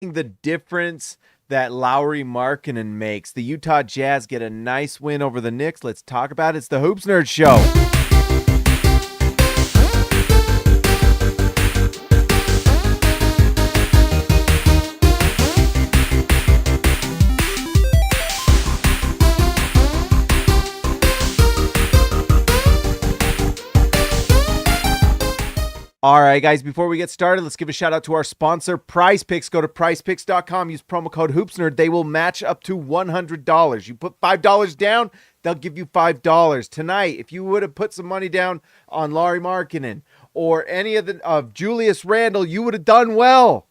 The difference that Lauri Markkanen makes. The Utah Jazz get a nice win over the Knicks. Let's talk about it. It's the Hoops Nerd Show. All right, guys, before we get started, let's give a shout out to our sponsor, Prize Picks. Go to prizepicks.com, use promo code HoopsNerd. They will match up to $100. You put $5 down, they'll give you $5. Tonight, if you would have put some money down on Lauri Markkanen or any of Julius Randle, you would have done well.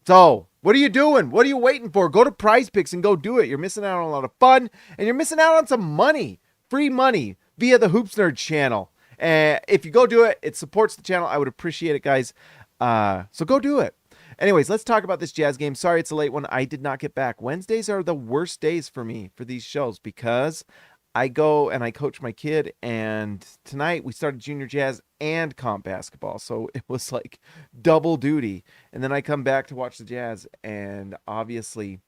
So, what are you doing? What are you waiting for? Go to Prize Picks and go do it. You're missing out on a lot of fun, and you're missing out on some money, free money, via the Hoops Nerd channel. If you go do it, it supports the channel. I would appreciate it, guys. So go do it. Anyways, let's talk about this Jazz game. Sorry, it's a late one. I did not get back. Wednesdays are the worst days for me for these shows because I go and I coach my kid. And tonight we started junior jazz and comp basketball. So it was like double duty. And then I come back to watch the Jazz. And obviously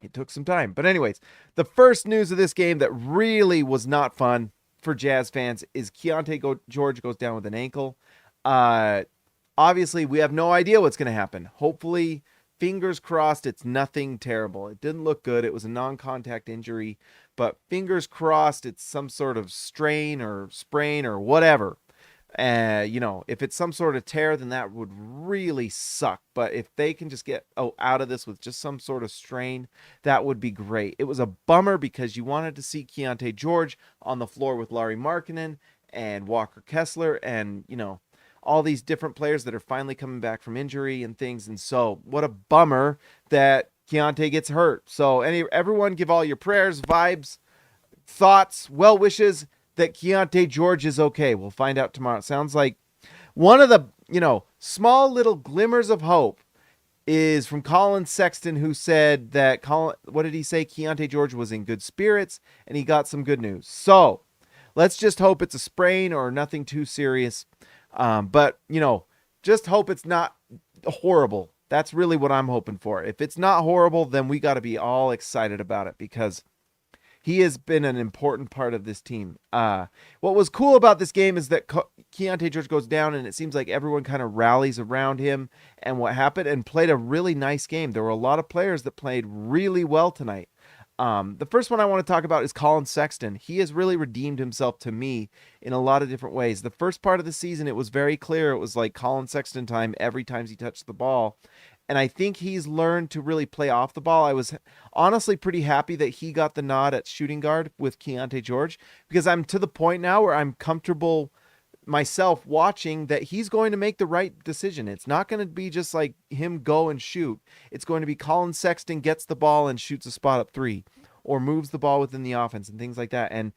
it took some time. But anyways, the first news of this game that really was not fun for Jazz fans is Keyonte George goes down with an ankle. Obviously, we have no idea what's going to happen. Hopefully, fingers crossed, it's nothing terrible. It didn't look good. It was a non-contact injury, but fingers crossed it's some sort of strain or sprain or whatever. If it's some sort of tear, then that would really suck. But if they can just get out of this with just some sort of strain, that would be great. It was a bummer because you wanted to see Keyonte George on the floor with Lauri Markkanen and Walker Kessler and, all these different players that are finally coming back from injury and things. And so what a bummer that Keyonte gets hurt. So everyone give all your prayers, vibes, thoughts, well wishes that Keyonte George is okay. We'll find out tomorrow. It sounds like one of the, small little glimmers of hope is from Colin Sexton, who said that what did he say? Keyonte George was in good spirits and he got some good news. So let's just hope it's a sprain or nothing too serious. But just hope it's not horrible. That's really what I'm hoping for. If it's not horrible, then we got to be all excited about it because he has been an important part of this team. What was cool about this game is that Keyonte George goes down and it seems like everyone kind of rallies around him and what happened and played a really nice game. There were a lot of players that played really well tonight. The first one I want to talk about is Colin Sexton. He has really redeemed himself to me in a lot of different ways. The first part of the season, it was very clear. It was like Colin Sexton time every time he touched the ball. And I think he's learned to really play off the ball. I was honestly pretty happy that he got the nod at shooting guard with Keyonte George because I'm to the point now where I'm comfortable myself watching that he's going to make the right decision. It's not going to be just like him go and shoot. It's going to be Colin Sexton gets the ball and shoots a spot up three or moves the ball within the offense and things like that. And,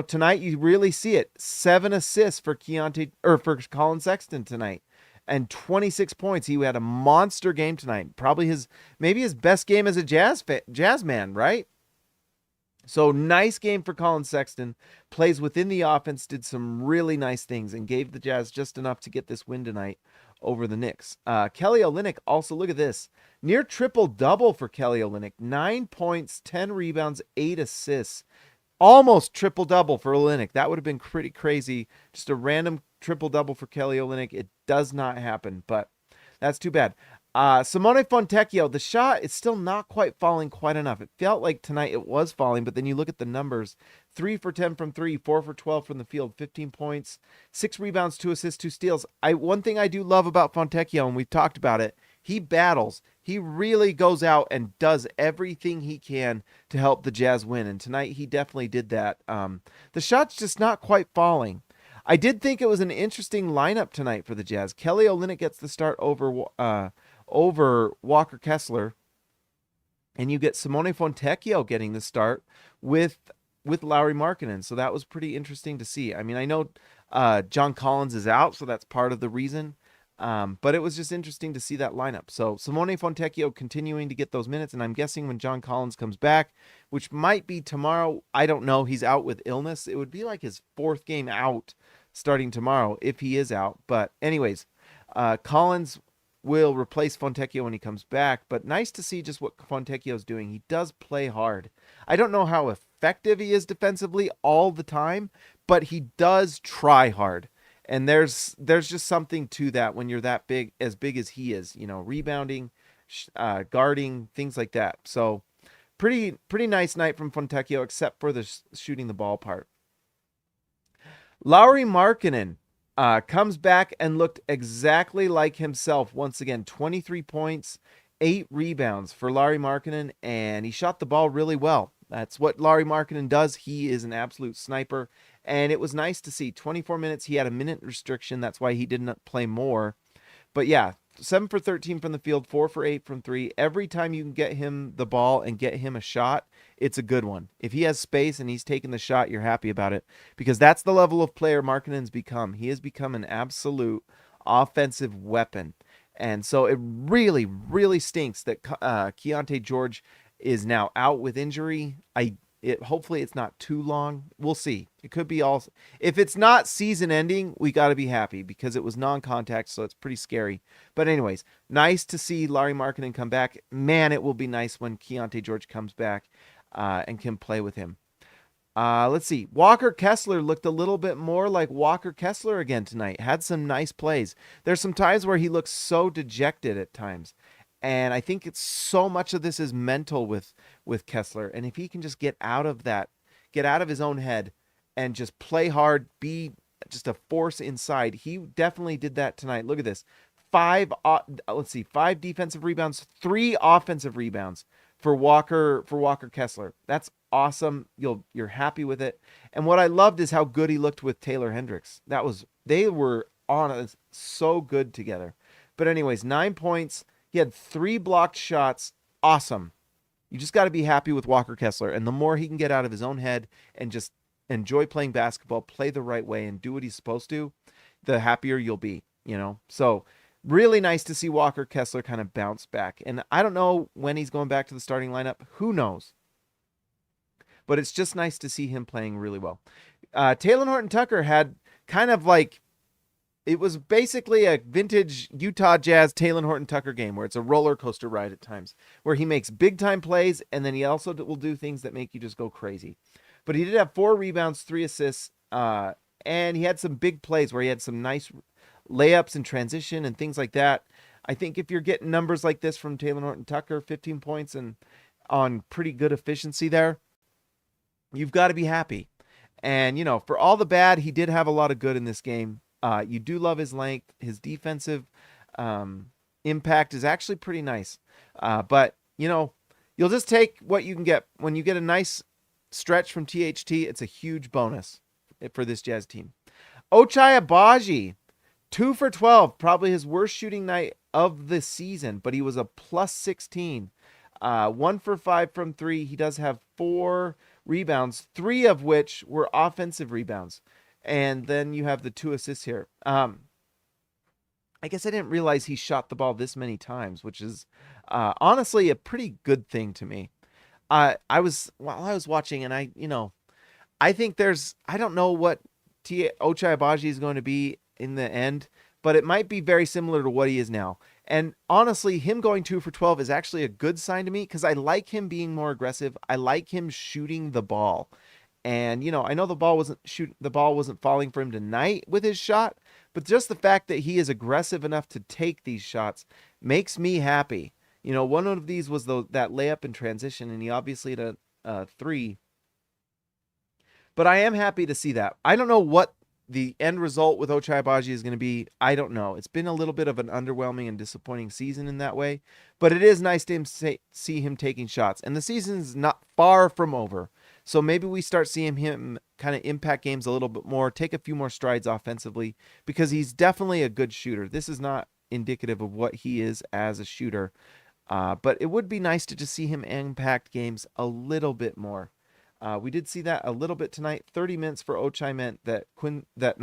tonight you really see it. 7 assists for for Colin Sexton tonight. And 26 points. He had a monster game tonight. Probably maybe his best game as a jazz man, right? So nice game for Colin Sexton. Plays within the offense, did some really nice things, and gave the Jazz just enough to get this win tonight over the Knicks. Kelly Olynyk also, look at this. Near triple-double for Kelly Olynyk. 9 points, 10 rebounds, 8 assists. Almost triple-double for Olynyk. That would have been pretty crazy. Just a random triple-double for Kelly Olynyk. It does not happen, but that's too bad. Simone Fontecchio, the shot is still not quite falling quite enough. It felt like tonight it was falling, but then you look at the numbers. 3 for 10 from 3, 4 for 12 from the field, 15 points, 6 rebounds, 2 assists, 2 steals. One thing I do love about Fontecchio, and we've talked about it, he battles. He really goes out and does everything he can to help the Jazz win, and tonight he definitely did that. The shot's just not quite falling. I did think it was an interesting lineup tonight for the Jazz. Kelly Olynyk gets the start over Walker Kessler, and you get Simone Fontecchio getting the start with Lauri Markkanen. So that was pretty interesting to see. I mean, I know John Collins is out, so that's part of the reason. But it was just interesting to see that lineup. So Simone Fontecchio continuing to get those minutes, and I'm guessing when John Collins comes back, which might be tomorrow, I don't know, he's out with illness. It would be like his 4th game out starting tomorrow if he is out. But anyways, Collins will replace Fontecchio when he comes back, but nice to see just what Fontecchio's doing. He does play hard. I don't know how effective he is defensively all the time, but he does try hard. And there's just something to that when you're that big as he is, rebounding, guarding, things like that. So pretty nice night from Fontecchio, except for the shooting the ball part. Lauri Markkanen comes back and looked exactly like himself once again. 23 points, 8 rebounds for Lauri Markkanen, and he shot the ball really well. That's what Lauri Markkanen does. He is an absolute sniper, and it was nice to see. 24 minutes, he had a minute restriction. That's why he didn't play more. But yeah, 7 for 13 from the field, 4 for 8 from 3. Every time you can get him the ball and get him a shot, it's a good one. If he has space and he's taking the shot, you're happy about it, because that's the level of player Markkanen's become. He has become an absolute offensive weapon. And so it really, really stinks that Keyonte George is now out with injury. Hopefully it's not too long. We'll see. It could be all. If it's not season ending, we got to be happy because it was non-contact, so it's pretty scary. But anyways, nice to see Lauri Markkanen come back. Man, it will be nice when Keyonte George comes back and can play with him. Let's see. Walker Kessler looked a little bit more like Walker Kessler again tonight. Had some nice plays. There's some times where he looks so dejected at times. And I think it's so much of this is mental with Kessler. And if he can just get out of his own head and just play hard, be just a force inside. He definitely did that tonight. Look at this. 5 defensive rebounds, 3 offensive rebounds for Walker Kessler. That's awesome. You're happy with it. And what I loved is how good he looked with Taylor Hendricks. They were on so good together. But anyways, 9 points. He had 3 blocked shots. Awesome. You just got to be happy with Walker Kessler. And the more he can get out of his own head and just enjoy playing basketball, play the right way, and do what he's supposed to, the happier you'll be, So really nice to see Walker Kessler kind of bounce back. And I don't know when he's going back to the starting lineup. Who knows? But it's just nice to see him playing really well. Talen Horton-Tucker had kind of like, it was basically a vintage Utah Jazz Talen Horton-Tucker game where it's a roller coaster ride at times, where he makes big time plays and then he also will do things that make you just go crazy. But he did have 4 rebounds, 3 assists, and he had some big plays where he had some nice layups and transition and things like that. I think if you're getting numbers like this from Talen Horton-Tucker, 15 points and on pretty good efficiency there, you've got to be happy. And, for all the bad, he did have a lot of good in this game. You do love his length. His defensive impact is actually pretty nice. But, you'll just take what you can get. When you get a nice stretch from THT, it's a huge bonus for this Jazz team. Ochai Agbaji, 2 for 12, probably his worst shooting night of the season, but he was a plus 16. 1 for 5 from 3. He does have 4 rebounds, 3 of which were offensive rebounds. And then you have the 2 assists here. I guess I didn't realize he shot the ball this many times, which is honestly a pretty good thing to me. While I was watching, and I think I don't know what Ochai Agbaji is going to be in the end, but it might be very similar to what he is now. And honestly, him going 2 for 12 is actually a good sign to me because I like him being more aggressive. I like him shooting the ball. And, I know the ball wasn't falling for him tonight with his shot, but just the fact that he is aggressive enough to take these shots makes me happy. One of these was that layup in transition, and he obviously had a 3. But I am happy to see that. I don't know what the end result with Ochai Agbaji is going to be. I don't know. It's been a little bit of an underwhelming and disappointing season in that way, but it is nice to see him taking shots. And the season's not far from over. So maybe we start seeing him kind of impact games a little bit more, take a few more strides offensively, because he's definitely a good shooter. This is not indicative of what he is as a shooter, but it would be nice to just see him impact games a little bit more. We did see that a little bit tonight. 30 minutes for Ochai meant that Quinn, that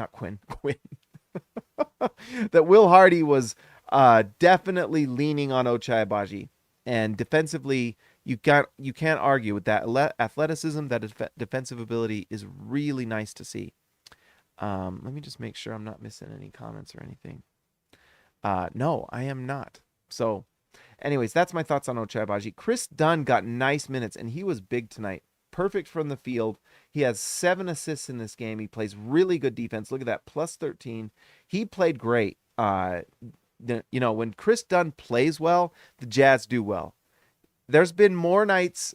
Will Hardy was definitely leaning on Ochai Agbaji, and defensively, you can't argue with that. Athleticism, that defensive ability is really nice to see. Let me just make sure I'm not missing any comments or anything. No, I am not. So, anyways, that's my thoughts on Ochai Agbaji. Chris Dunn got nice minutes, and he was big tonight. Perfect from the field. He has 7 assists in this game. He plays really good defense. Look at that, plus 13. He played great. When Chris Dunn plays well, the Jazz do well. There's been more nights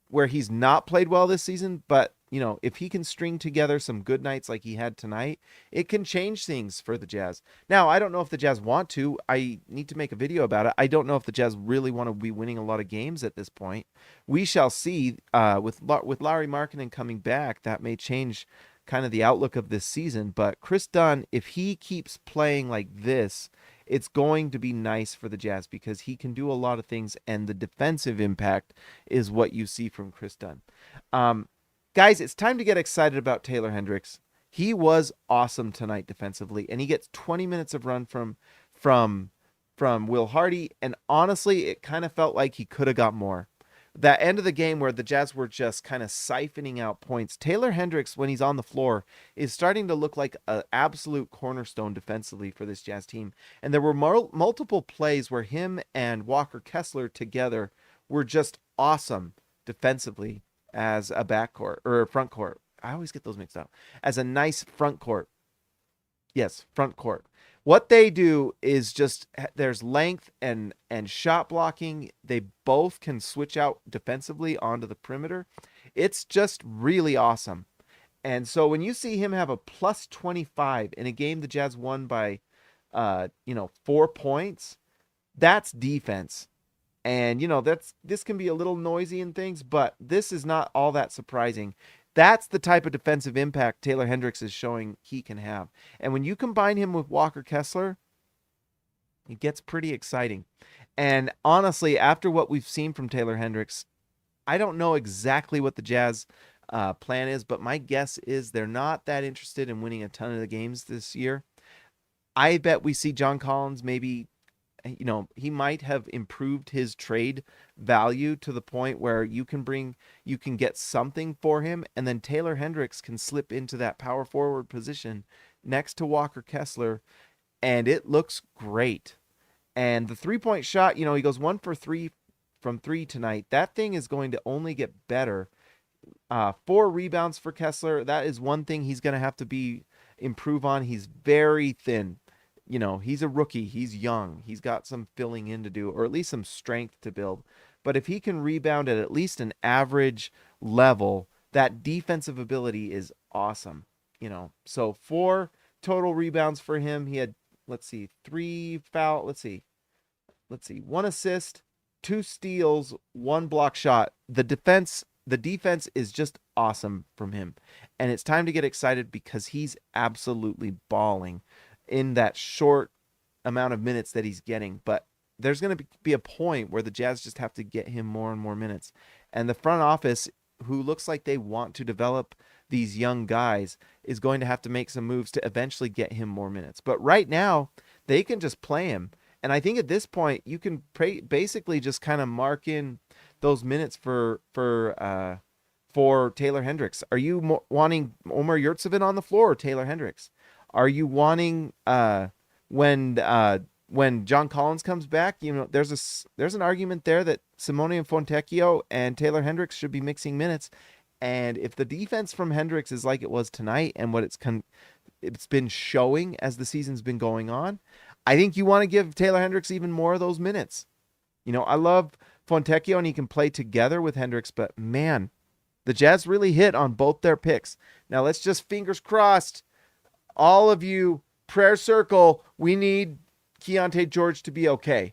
where he's not played well this season, but if he can string together some good nights like he had tonight, it can change things for the Jazz. Now, I don't know if the Jazz want to. I need to make a video about it. I don't know if the Jazz really want to be winning a lot of games at this point. We shall see. With Lauri Markkanen coming back, that may change kind of the outlook of this season. But Chris Dunn, if he keeps playing like this, it's going to be nice for the Jazz because he can do a lot of things, and the defensive impact is what you see from Chris Dunn. Guys, it's time to get excited about Taylor Hendricks. He was awesome tonight defensively, and he gets 20 minutes of run from Will Hardy, and honestly, it kind of felt like he could have got more. That end of the game where the Jazz were just kind of siphoning out points, Taylor Hendricks, when he's on the floor, is starting to look like an absolute cornerstone defensively for this Jazz team. And there were multiple plays where him and Walker Kessler together were just awesome defensively as a backcourt or a front court. I always get those mixed up. As a nice front court. Yes, front court. What they do is just there's length and shot blocking. They both can switch out defensively onto the perimeter. It's just really awesome. And so when you see him have a plus 25 in a game the Jazz won by 4 points, that's defense. And this can be a little noisy and things, but this is not all that surprising. That's the type of defensive impact Taylor Hendricks is showing he can have. And when you combine him with Walker Kessler, it gets pretty exciting. And honestly, after what we've seen from Taylor Hendricks, I don't know exactly what the Jazz plan is, but my guess is they're not that interested in winning a ton of the games this year. I bet we see John Collins maybe, he might have improved his trade value to the point where you can get something for him, and then Taylor Hendricks can slip into that power forward position next to Walker Kessler, and it looks great. And the 3-point shot, he goes 1 for 3 from 3 tonight. That thing is going to only get better. 4 rebounds for Kessler. That is one thing he's going to have to improve on. He's very thin. He's a rookie. He's young. He's got some filling in to do, or at least some strength to build. But if he can rebound at least an average level, that defensive ability is awesome. So 4 total rebounds for him. He had, 3 foul. Let's see, 1 assist, 2 steals, 1 block shot. The defense is just awesome from him. And it's time to get excited because he's absolutely balling in that short amount of minutes that he's getting. But there's going to be a point where the Jazz just have to get him more and more minutes. And the front office, who looks like they want to develop these young guys, is going to have to make some moves to eventually get him more minutes. But right now, they can just play him. And I think at this point, you can basically just kind of mark in those minutes for Taylor Hendricks. Are you wanting Omer Yurtseven on the floor or Taylor Hendricks? Are you wanting when John Collins comes back? There's an argument there that Simone and Fontecchio and Taylor Hendricks should be mixing minutes. And if the defense from Hendricks is like it was tonight and what it's been showing as the season's been going on, I think you want to give Taylor Hendricks even more of those minutes. I love Fontecchio and he can play together with Hendricks, but man, the Jazz really hit on both their picks. Now let's just fingers crossed. All of you, prayer circle, we need Keyonte George to be okay.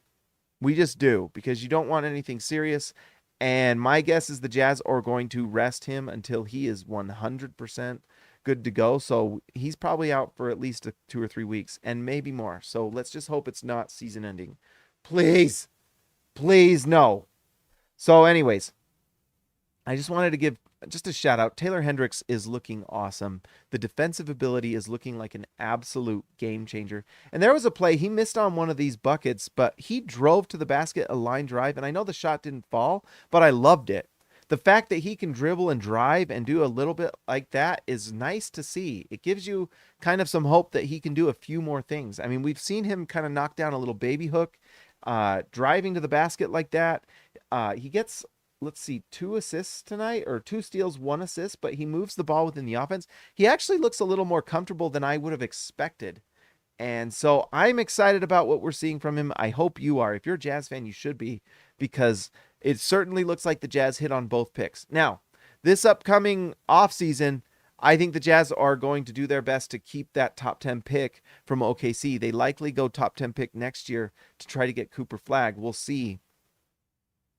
We just do, because you don't want anything serious. And my guess is the Jazz are going to rest him until he is 100% good to go. So he's probably out for at least 2 or 3 weeks and maybe more. So let's just hope it's not season ending. Please, no. So anyways, I just wanted to give just a shout out. Taylor Hendricks is looking awesome. The defensive ability is looking like an absolute game changer. And there was a play, he missed on one of these buckets, but he drove to the basket, a line drive. And I know the shot didn't fall, but I loved it. the fact that he can dribble and drive and do a little bit like that is nice to see. It gives you kind of some hope that he can do a few more things. I mean, we've seen him kind of knock down a little baby hook, driving to the basket like that. He gets, let's see, 2 assists tonight, or 2 steals, 1 assist, but he moves the ball within the offense. He actually looks a little more comfortable than I would have expected. And so I'm excited about what we're seeing from him. I hope you are. If you're a Jazz fan, you should be, because it certainly looks like the Jazz hit on both picks. Now, this upcoming offseason, I think the Jazz are going to do their best to keep that top 10 pick from OKC. They likely go top 10 pick next year to try to get Cooper Flagg. We'll see.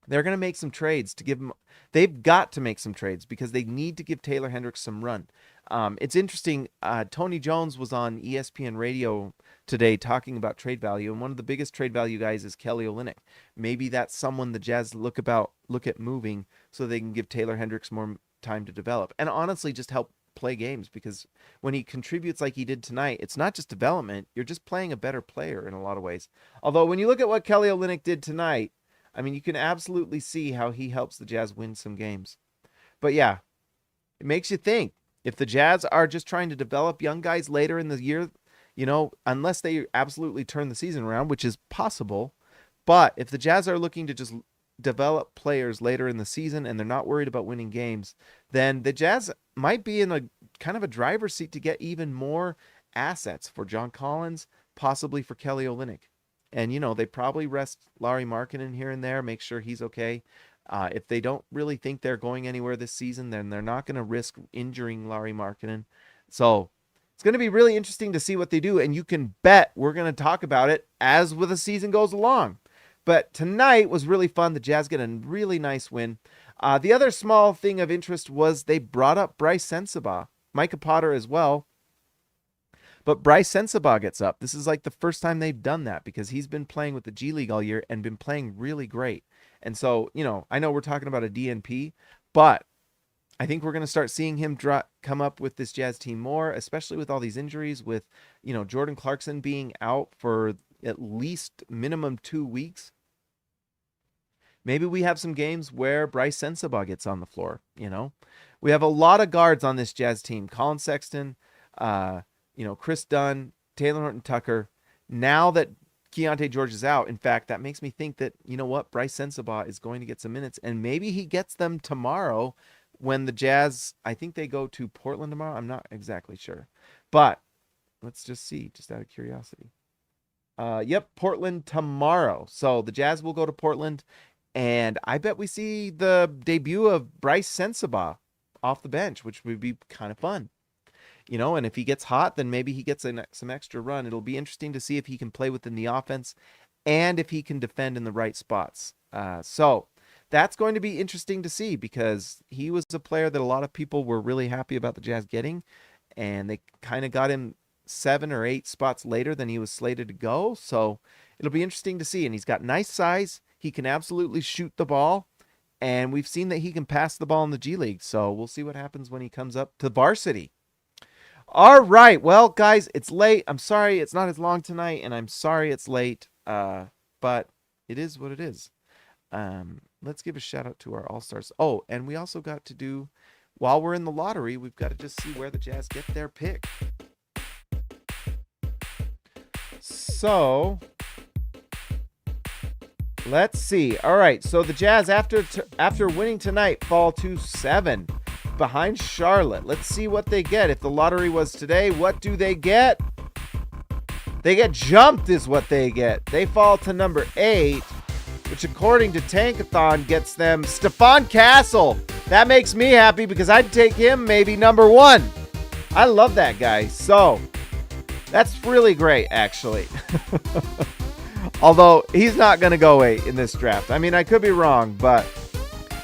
They're going to make some trades to give him. They've got to make some trades because they need to give Taylor Hendricks some run. It's interesting. Tony Jones was on ESPN radio today talking about trade value, and one of the biggest trade value guys is Kelly Olynyk. Maybe that's someone the Jazz look at moving so they can give Taylor Hendricks more time to develop, and honestly just help play games, because when he contributes like he did tonight, it's not just development. You're just playing a better player in a lot of ways. Although when you look at what Kelly Olynyk did tonight, I mean, you can absolutely see how he helps the Jazz win some games. But yeah, it makes you think. If the Jazz are just trying to develop young guys later in the year, unless they absolutely turn the season around, which is possible, but if the Jazz are looking to just develop players later in the season and they're not worried about winning games, then the Jazz might be in a kind of a driver's seat to get even more assets for John Collins, possibly for Kelly Olynyk. And, they probably rest Lauri Markkanen here and there, make sure he's okay. If they don't really think they're going anywhere this season, then they're not going to risk injuring Lauri Markkanen. So it's going to be really interesting to see what they do. And you can bet we're going to talk about it as the season goes along. But tonight was really fun. The Jazz get a really nice win. The other small thing of interest was they brought up Bryce Sensabaugh, Micah Potter as well. But Bryce Sensabaugh gets up. This is like the first time they've done that, because he's been playing with the G League all year and been playing really great. And so, I know we're talking about a DNP, but I think we're going to start seeing him come up with this Jazz team more, especially with all these injuries, with, Jordan Clarkson being out for at least minimum 2 weeks. Maybe we have some games where Bryce Sensabaugh gets on the floor. We have a lot of guards on this Jazz team. Colin Sexton, Chris Dunn, Taylor Horton-Tucker. Now that Keyonte George is out, in fact, that makes me think that, Bryce Sensabaugh is going to get some minutes, and maybe he gets them tomorrow when the Jazz, I think they go to Portland tomorrow. I'm not exactly sure, but let's just see, just out of curiosity. Yep, Portland tomorrow. So the Jazz will go to Portland, and I bet we see the debut of Bryce Sensabaugh off the bench, which would be kind of fun. And if he gets hot, then maybe he gets some extra run. It'll be interesting to see if he can play within the offense and if he can defend in the right spots. So that's going to be interesting to see, because he was a player that a lot of people were really happy about the Jazz getting, and they kind of got him 7 or 8 spots later than he was slated to go. So it'll be interesting to see. And he's got nice size. He can absolutely shoot the ball. And we've seen that he can pass the ball in the G League. So we'll see what happens when he comes up to varsity. All right. Well, guys, it's late. I'm sorry it's not as long tonight, and I'm sorry it's late, but it is what it is. Let's give a shout out to our All-Stars. Oh, and we also got to do, while we're in the lottery, we've got to just see where the Jazz get their pick. So let's see. All right. So the Jazz, after winning tonight, fall to 7. Behind Charlotte. Let's see what they get. If the lottery was today, what do they get? They get jumped is what they get. They fall to number 8, which according to Tankathon gets them Stephon Castle. That makes me happy, because I'd take him maybe number 1. I love that guy. So that's really great, actually. Although he's not going to go 8 in this draft. I mean, I could be wrong, but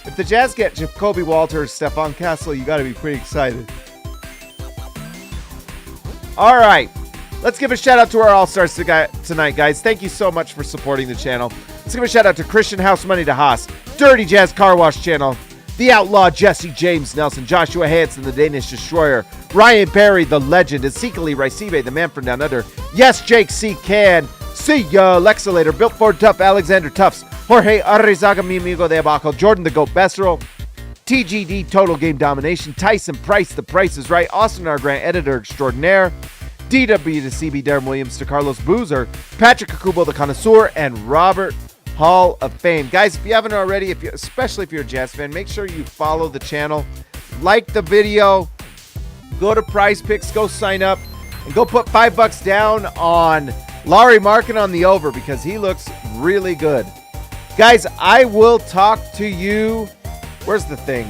if the Jazz get Jacoby Walters, Stephon Castle, you got to be pretty excited. All right. Let's give a shout out to our All-Stars tonight, guys. Thank you so much for supporting the channel. Let's give a shout out to Christian House Money to Haas, Dirty Jazz Car Wash Channel, The Outlaw Jesse James Nelson, Joshua Hansen, the Danish Destroyer, Ryan Barry, the Legend, Ezekiel Raisibe, the man from down under, Yes, Jake C. Can, See ya, Lexalator, Built Ford Tough, Alexander Tufts, Jorge Arrizaga, mi amigo de abajo, Jordan the Goat Bessero, TGD Total Game Domination, Tyson Price, The Price is Right, Austin R. Grant, Editor Extraordinaire, DW to CB, Darren Williams to Carlos Boozer, Patrick Akubo, The Connoisseur, and Robert Hall of Fame. Guys, if you haven't already, especially if you're a Jazz fan, make sure you follow the channel, like the video, go to Prize Picks, go sign up, and go put $5 down on Lauri Markkanen on the over because he looks really good. Guys, I will talk to you. Where's the thing?